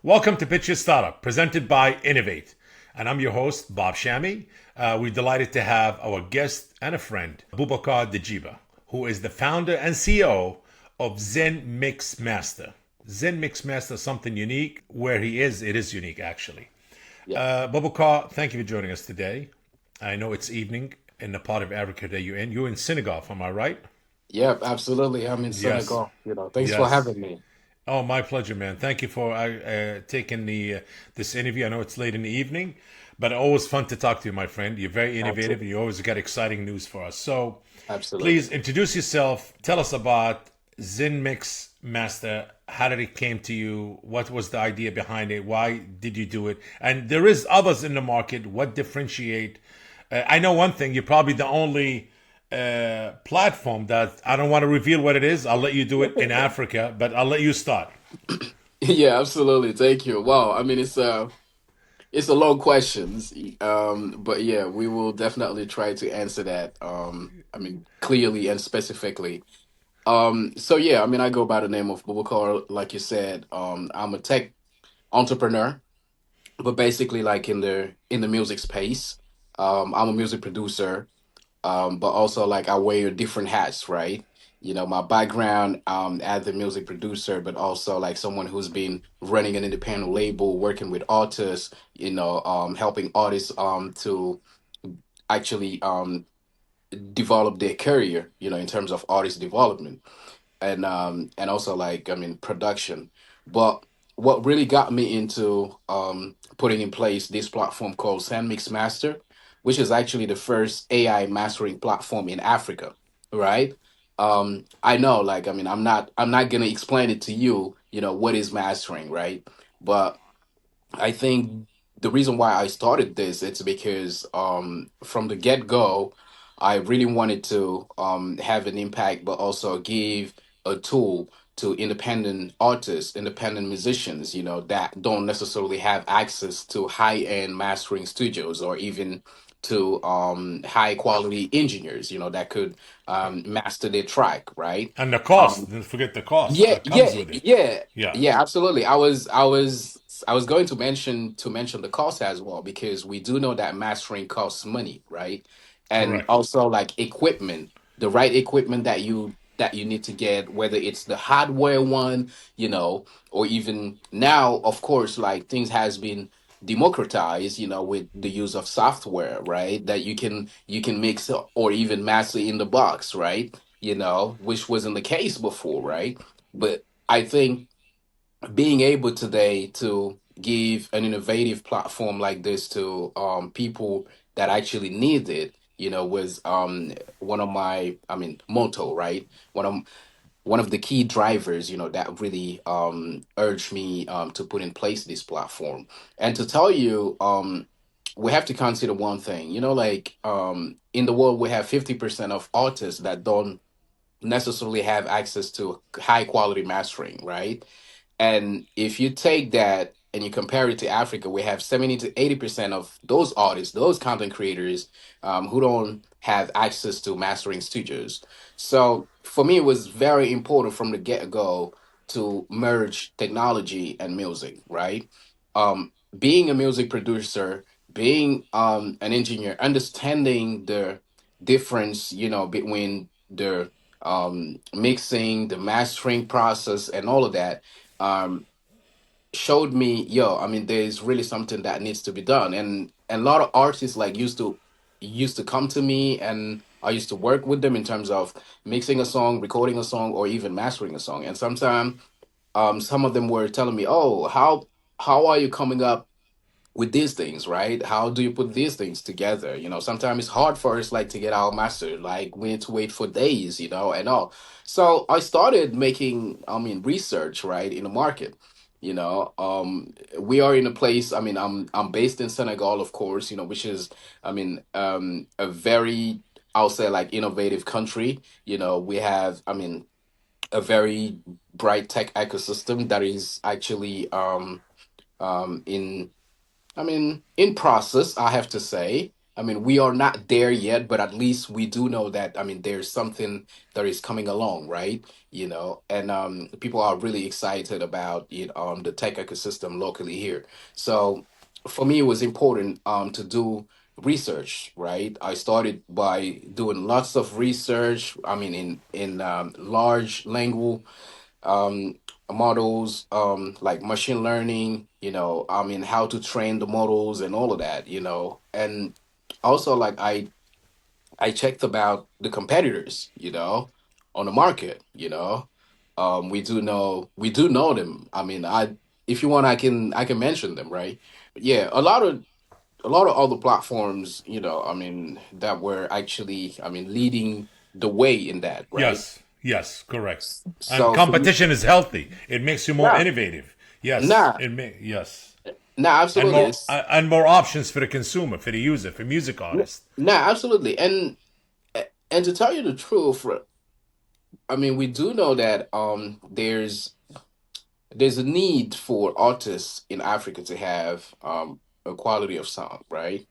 Welcome to Pitch Your Startup, presented by Innovate. And I'm your host, Bob Shami. We're delighted to have our guest and a friend, Boubacar Djiba, who is the founder and CEO of Senmixmaster. Senmixmaster is something unique. Where he is, it is unique, actually. Yeah. Boubacar, thank you for joining us today. I know it's evening in the part of Africa that you're in. You're in Senegal, am I right? Yeah, absolutely. I'm in Yes. Senegal. Thanks for Yes. having me. Oh, my pleasure, man. Thank you for taking the this interview. I know it's late in the evening, but always fun to talk to you, my friend. You're very innovative, and Absolutely. you always got exciting news for us. So, please Absolutely. introduce yourself. Tell us about Zen Mix Master. How did it came to you? What was the idea behind it? Why did you do it? And there is others in the market. What differentiate? I know one thing. You're probably the only platform that I don't want to reveal what it is. I'll let you do it in Africa, but I'll let you start. Yeah, absolutely. Thank you. Wow. I mean, it's a long questions. But yeah, we will definitely try to answer that. I mean, clearly and specifically. So yeah, I mean, I go by the name of Boubacar, like you said. I'm a tech entrepreneur, but basically like in the music space. I'm a music producer, but also like I wear different hats, right? My background as a music producer, but also like someone who's been running an independent label, working with artists, helping artists to actually develop their career, in terms of artist development and also like I mean production. But what really got me into putting in place this platform called Senmixmaster, which is actually the first AI mastering platform in Africa, right? I know, like I mean, I'm not gonna explain it to you, what is mastering, right? But I think the reason why I started this it's because from the get go, I really wanted to have an impact, but also give a tool to independent artists, independent musicians, that don't necessarily have access to high end mastering studios or even to high quality engineers, that could master their track, right? And the cost, Um, don't forget the cost yeah, that yeah, comes with it. yeah, Yeah, yeah, absolutely. I was going to mention the cost as well because we do know that mastering costs money, right? And correct. also like equipment, the right equipment that you need to get, whether it's the hardware one, or even now, of course, like things has been democratized, with the use of software, right? That you can mix or even master in the box, right? Which wasn't the case before, right? But I think being able today to give an innovative platform like this to people that actually need it, was one of my, I mean, motto, right? One of the key drivers, that really urged me to put in place this platform. And to tell you, we have to consider one thing, like in the world we have 50% of artists that don't necessarily have access to high quality mastering, right? And if you take that and you compare it to Africa, we have 70 to 80% of those artists, those content creators, who don't have access to mastering studios. So for me, it was very important from the get go to merge technology and music, right? Being a music producer, being an engineer, understanding the difference, between the mixing, the mastering process, and all of that um, showed me, yo, I mean, there's really something that needs to be done. And a lot of artists like used to come to me, and I used to work with them in terms of mixing a song, recording a song, or even mastering a song. And sometimes some of them were telling me, oh, how are you coming up with these things, right? How do you put these things together? Sometimes it's hard for us like to get our master. Like we need to wait for days, and all. So I started making, I mean, research, right, in the market. We are in a place. I mean, I'm based in Senegal, of course. Which is, I mean, a very, I'll say, like innovative country. We have, I mean, a very bright tech ecosystem that is actually in I mean, in process, I have to say. I mean, we are not there yet, but at least we do know that, I mean, there's something that is coming along, right? And people are really excited about the tech ecosystem locally here. So for me, it was important to do research, right? I started by doing lots of research. I mean, in large language um, models, like machine learning, I mean, how to train the models and all of that, and also like I checked about the competitors, on the market, we do know them. I mean, if you want, I can mention them, right? Yeah, a lot of other platforms, I mean, that were actually, I mean, leading the way in that, right? Yes, yes, correct. And So for me, competition is healthy. It makes you more yeah, innovative. Yes, nah, yes, nah, absolutely. It's and more options for the consumer, for the user, for music artists. nah, absolutely. And to tell you the truth, I mean, we do know that there's a need for artists in Africa to have a quality of sound, right?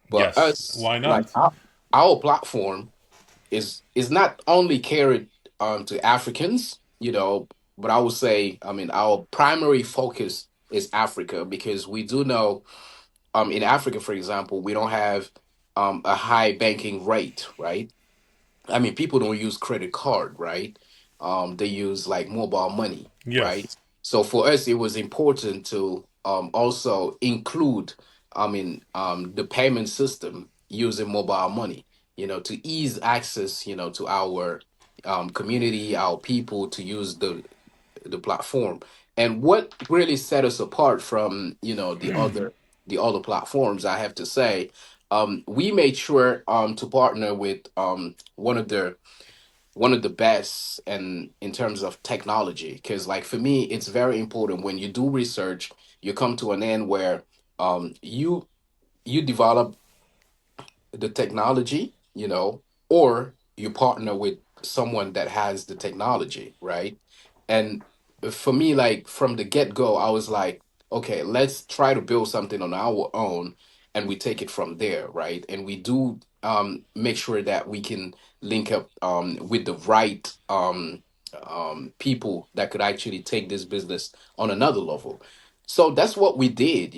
But Yes, us, why like not? our platform is not only catered to Africans, but I would say, I mean, our primary focus is Africa because we do know, in Africa, for example, we don't have a high banking rate, right? I mean, people don't use credit card, right? They use like mobile money, Yes, right? So for us, it was important to also include, I mean, the payment system using mobile money, to ease access, to our community, our people to use the platform. And what really set us apart from, the other platforms, I have to say, we made sure to partner with one of the best and in terms of technology, because like for me it's very important when you do research, you come to an end where you develop the technology, or you partner with someone that has the technology, right? And for me, like from the get go, I was like, okay, let's try to build something on our own and we take it from there, right? And we do make sure that we can link up with the right people that could actually take this business on another level. So that's what we did,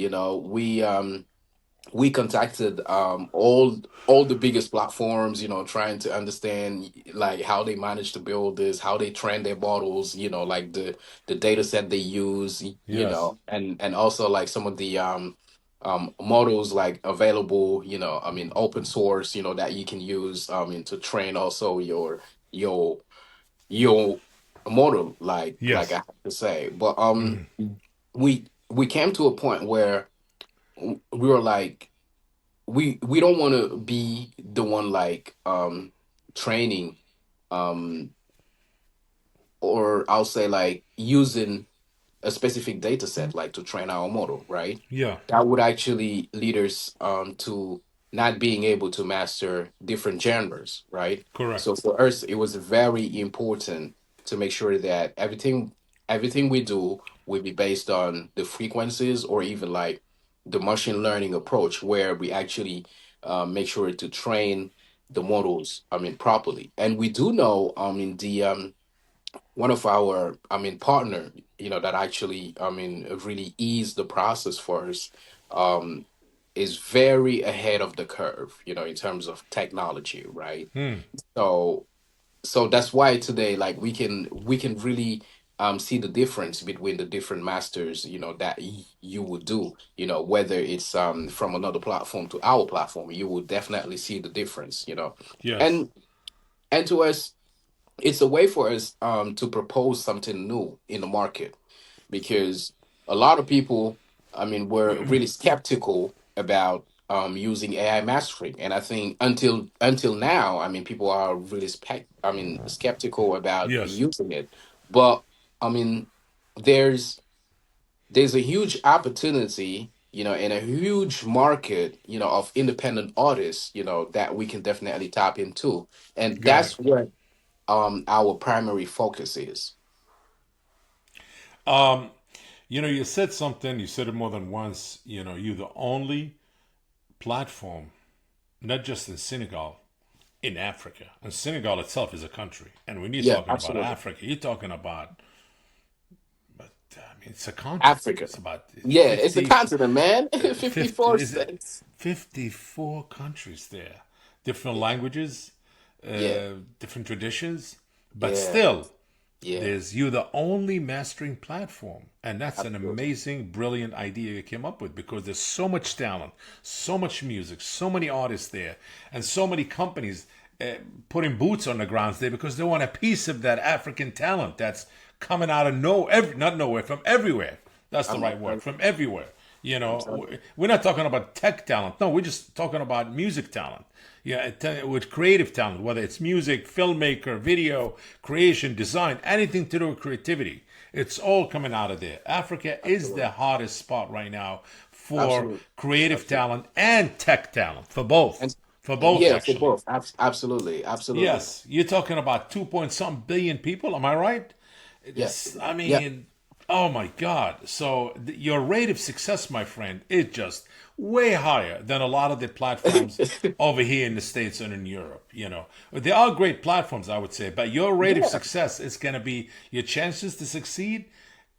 we contacted all the biggest platforms, trying to understand like how they manage to build this, how they train their models, like the data set they use, yes, and also like some of the models like available, I mean open source, that you can use to train also your your model, like I yes. have to say. But we came to a point where we were like, we don't want to be the one like training, um or I'll say like using a specific data set like to train our model, right? Yeah, That would actually lead us to not being able to master different genres, right? So correct. for us, it was very important to make sure that everything we do will be based on the frequencies or even like the machine learning approach where we actually make sure to train the models, I mean, properly. And we do know, in the one of our, I mean, partner, that actually, I mean, really eased the process for us, um, is very ahead of the curve, in terms of technology, right? So, so that's why today, like, we can really see the difference between the different masters, that you would do, whether it's from another platform to our platform, you will definitely see the difference, Yes, and and to us it's a way for us to propose something new in the market, because a lot of people, I mean, were really skeptical about using AI mastering, and I think until now, I mean, people are really skeptical about yes, using it. But I mean, there's there's a huge opportunity, and a huge market, of independent artists, that we can definitely tap into, and got it. that's what our primary focus is. You said something, you said it more than once, you're the only platform not just in Senegal, in Africa. And Senegal itself is a country. And when you're Yeah, talking about absolutely. Africa, you're talking about, I mean, it's a continent. Africa. It's about Yeah, it's a 50, continent, man. 50 54 is it states. 54 countries there, different Yeah, languages, yeah, different traditions, but yeah, still yeah. there's you the only mastering platform, and that's an Absolutely. amazing brilliant idea you came up with, because there's so much talent, so much music, so many artists there, and so many companies putting boots on the grounds there because they want a piece of that African talent that's coming out of not nowhere, from everywhere. That's the I'm right not. word, from everywhere. You I'm know, telling we're not talking about tech talent. No, we're just talking about music talent. Yeah, with creative talent, whether it's music, filmmaker, video, creation, design, anything to do with creativity. It's all coming out of there. Africa is the absolutely, hottest spot right now for absolutely, creative absolutely. talent and tech talent, for both. And For both, yeah, for actually. both. Absolutely, absolutely. Yes, you're talking about 2 point some billion people. Am I right? Yeah, It's, I yeah. mean, oh my God. So your rate of success, my friend, is just way higher than a lot of the platforms over here in the States and in Europe. You know, they are great platforms, I would say, but your rate of Yeah, success is going to be your chances to succeed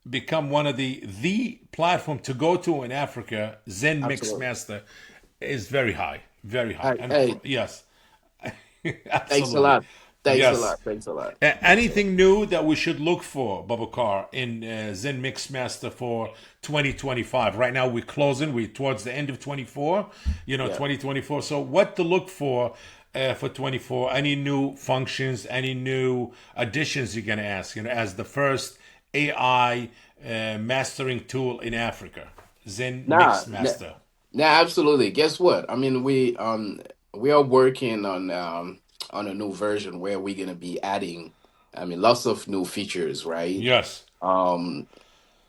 become one of the platform to go to in Africa. Zen absolutely. Mixmaster is very high, Hey, and hey, yes, thanks a absolutely. lot. Thanks a Yes. lot. Thanks a lot. Thanks a lot. Anything new that we should look for, Boubacar, in Zen Mixmaster for 2025? Right now, we're closing. We're towards the end of 24, Yeah, 2024. So, what to look for 24? Any new functions, any new additions you're going to ask, as the first AI mastering tool in Africa, Zen nah, nah, Mixmaster. nah, absolutely. Guess what? I mean, we are working on a new version where we're gonna be adding, I mean, lots of new features, right? Yes. Um,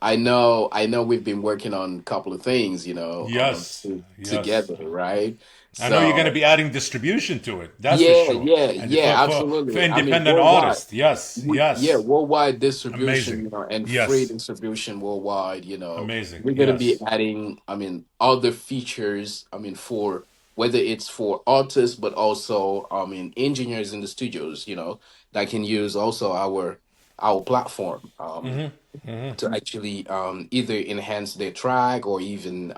I know we've been working on a couple of things, Yes. Yes. together, right? I know you're going to So be adding distribution to it. That's for yeah, sure. yeah, And yeah, for absolutely. I mean, independent worldwide. artists, yes, Yeah, yes, worldwide distribution, amazing, and free yes, distribution worldwide, amazing, we're gonna be yes. adding, I mean, other features, I mean, for whether it's for artists, but also, I mean, engineers in the studios, that can use also our platform, to actually either enhance their track or even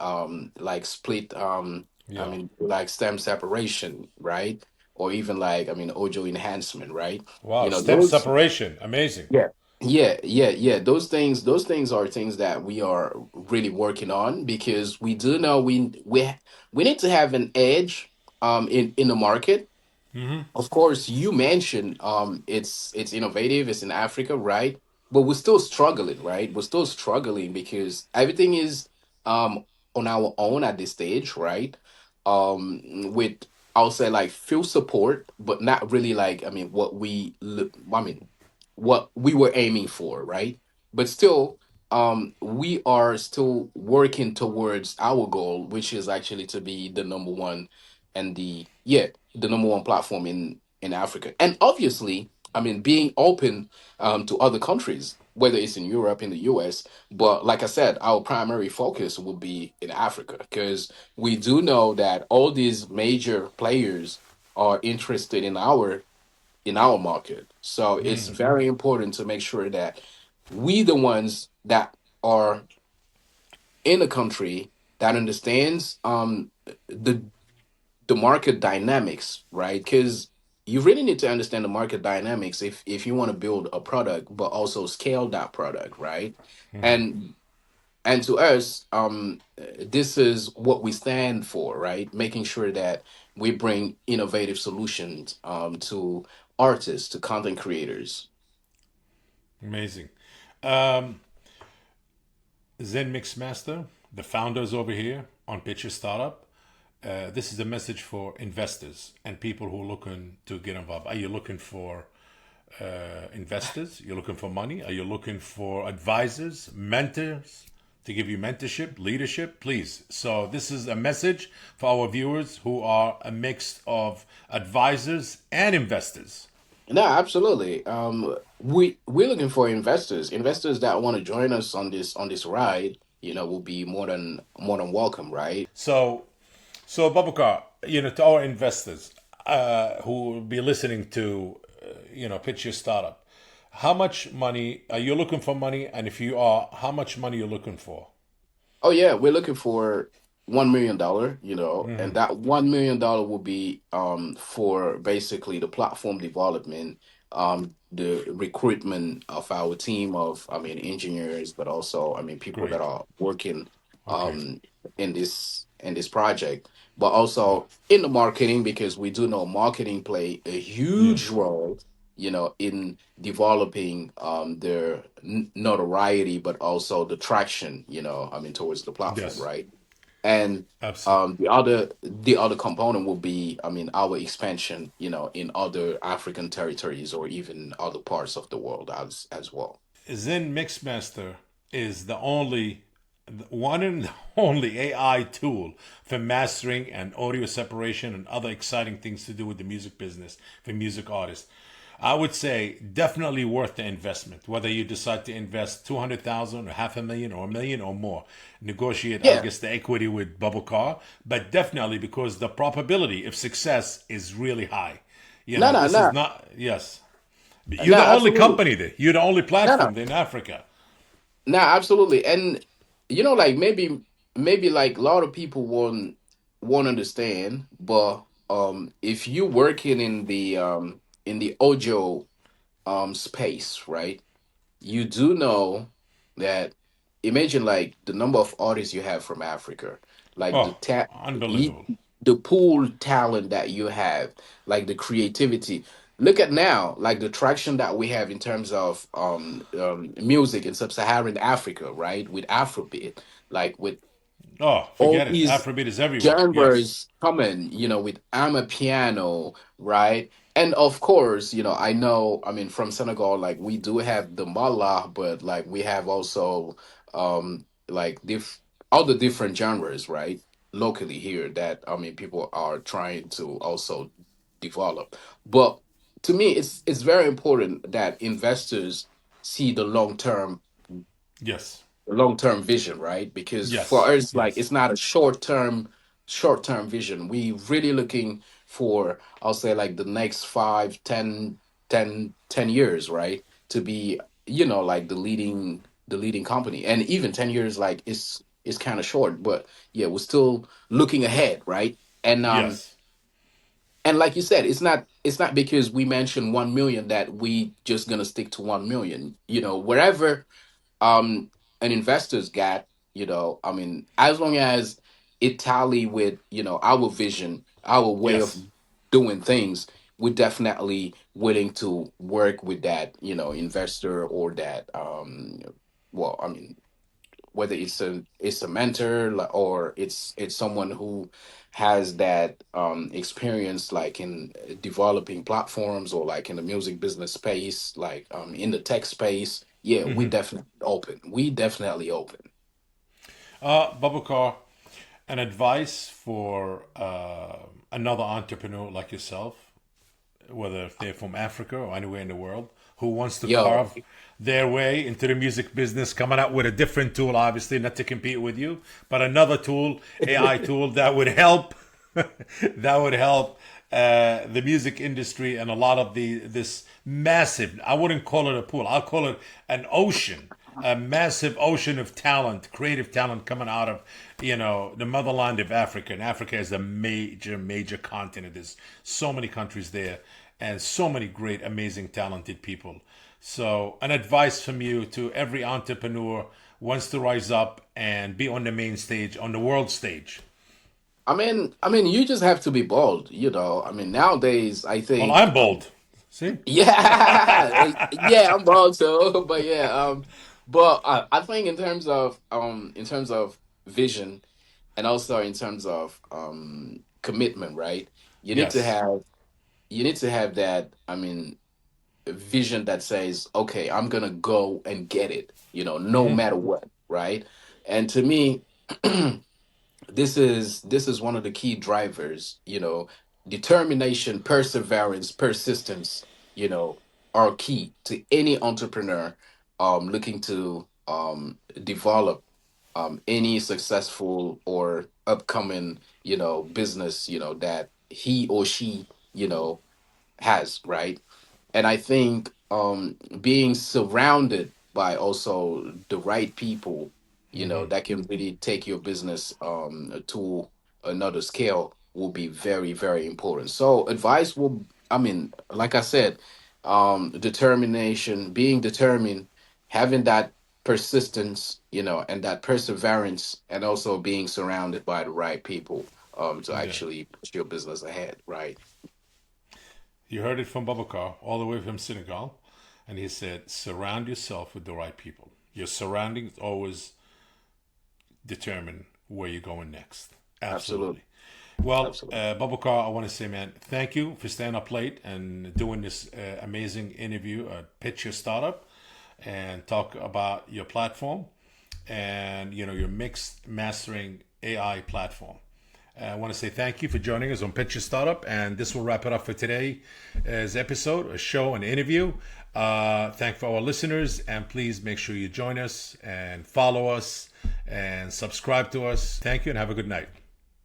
like split, I Yeah. mean, like stem separation, right? Or even like, I mean, audio enhancement, right? Wow. Step Those, separation, amazing. yeah. Yeah. Those things are things that we are really working on, because we do know we need to have an edge in the market. Of course, you mentioned it's innovative, it's in Africa, right? But we're still struggling, right? We're still struggling because everything is on our own at this stage, right? With, I'll say, like, field support, but not really, like, I mean, I mean, what we were aiming for, right? But still, we are still working towards our goal, which is actually to be the number one, and the number one platform in Africa. And obviously, I mean, being open to other countries, whether it's in Europe, in the US. But like I said, our primary focus will be in Africa, because we do know that all these major players are interested in our market. So it's very important to make sure that we, the ones that are in a country that understands the the market dynamics, right? Because you really need to understand the market dynamics if you want to build a product, but also scale that product, right? And and to us, this is what we stand for, right? Making sure that we bring innovative solutions to artists, to content creators. Amazing. Zen Mixmaster, the founders over here on Pitcher Startup. This is a message for investors and people who are looking to get involved. Are you looking for investors? You're looking for money? Are you looking for advisors, mentors to give you mentorship, leadership? Please. So, this is a message for our viewers who are a mix of advisors and investors. No, absolutely. We're looking for investors that want to join us on this ride. Will be more than welcome, right? So, Babakar, to our investors who will be listening to, pitch your startup. How much money are you looking for? Money, and if you are, how much money you're looking for? Oh yeah, we're looking for $1 million, and that $1 million will be for basically the platform development, the recruitment of our team of, I mean, engineers, but also, I mean, people that Great. are working Okay. um in this project, but Yeah. also in the marketing, because we do know marketing play a huge Yes. role, in developing their notoriety, but also the traction, I mean, towards the platform, Yes. right? And Absolutely. the other component will be, I mean, our expansion, in other African territories or even other parts of the world as well. Zen Mixmaster is the only one and only AI tool for mastering and audio separation and other exciting things to do with the music business for music artists. I would say definitely worth the investment. Whether you decide to invest 200,000 or half a million or a million or more, negotiate, I Yeah. guess, the equity with Boubacar, but definitely because the probability of success is really high. No, no, This is no, not, yes. You're no, the only absolutely. company there. You're the only No, no, platform there in Africa. no, absolutely. And like, maybe like a lot of people won't understand, but if you working in the audio space, right? You do know that, imagine like the number of artists you have from Africa, like Oh, unbelievable. the pool talent that you have, like the creativity. Look at now, like the traction that we have in terms of music in sub-Saharan Africa, right? With Afrobeat, like with Oh, all forget it. these Afrobeat is everywhere. Yes. genres coming, with I'm a piano, right? And of course, I know, I mean, from Senegal, like we do have the mala, but like we have also like all the different genres, right? Locally here that, I mean, people are trying to also develop. But to me, it's very important that investors see Yes. the long-term vision, right? Because for Yes. us, like, Yes. it's not a short-term vision. We really looking for, I'll say, like the next 5, 10, 10 years, right? To be, like the leading company. And even 10 years, like, is kind of short, but yeah, we're still looking ahead, right? And Yes. like you said, it's not because we mentioned 1 million that we just gonna stick to 1 million. Wherever um an investor's got, I mean, as long as it tally with, our vision, our way of Yes. doing things, we're definitely willing to work with that, investor, or that, well, I mean, whether it's a mentor, or it's someone who has that experience, like in developing platforms, or like in the music business space, like in the tech space. Yeah, we definitely open. Babakar, an advice for another entrepreneur like yourself, whether they're from Africa or anywhere in the world, who wants to Yo. carve their way into the music business, coming out with a different tool, obviously, not to compete with you, but another tool, AI tool that would help, that would help the music industry and a lot of this massive, I wouldn't call it a pool, I'll call it an ocean, a massive ocean of talent, creative talent coming out of, the motherland of Africa. And Africa is a major, major continent. There's so many countries there and so many great, amazing, talented people. So, an advice from you to every entrepreneur wants to rise up and be on the main stage, on the world stage. I mean, you just have to be bold. I mean, nowadays, I Well, think, I'm bold. See? yeah, yeah, I'm bold too, but yeah, but I think in terms of vision, and also in terms of commitment, right? You need to Yes. have you need to have that, I mean, vision that says, okay, I'm gonna go and get it, no matter what, right? And to me, this is one of the key drivers. Determination, perseverance, persistence, you know are key to any entrepreneur looking to develop any successful or upcoming business, that he or she, has, right? And I think being surrounded by also the right people, Hmm. that can really take your business to another scale will be very, very important. So advice will, I mean, like I said, determination, being determined, having that persistence, and that perseverance, and also being surrounded by the right people to Yeah. actually push your business ahead, right? You heard it from Boubacar, all the way from Senegal. And he said, surround yourself with the right people. Your surroundings always determine where you're going next. Absolutely. Absolutely. Well, Absolutely. Boubacar, I want to say, man, thank you for staying up late and doing this amazing interview, pitch your startup, and talk about your platform and your mixed mastering AI platform. I want to say thank you for joining us on Pitch Your Startup, and this will wrap it up for today's episode, a show, an interview. Thank for our listeners, and please make sure you join us and follow us and subscribe to us. Thank you, and have a good night.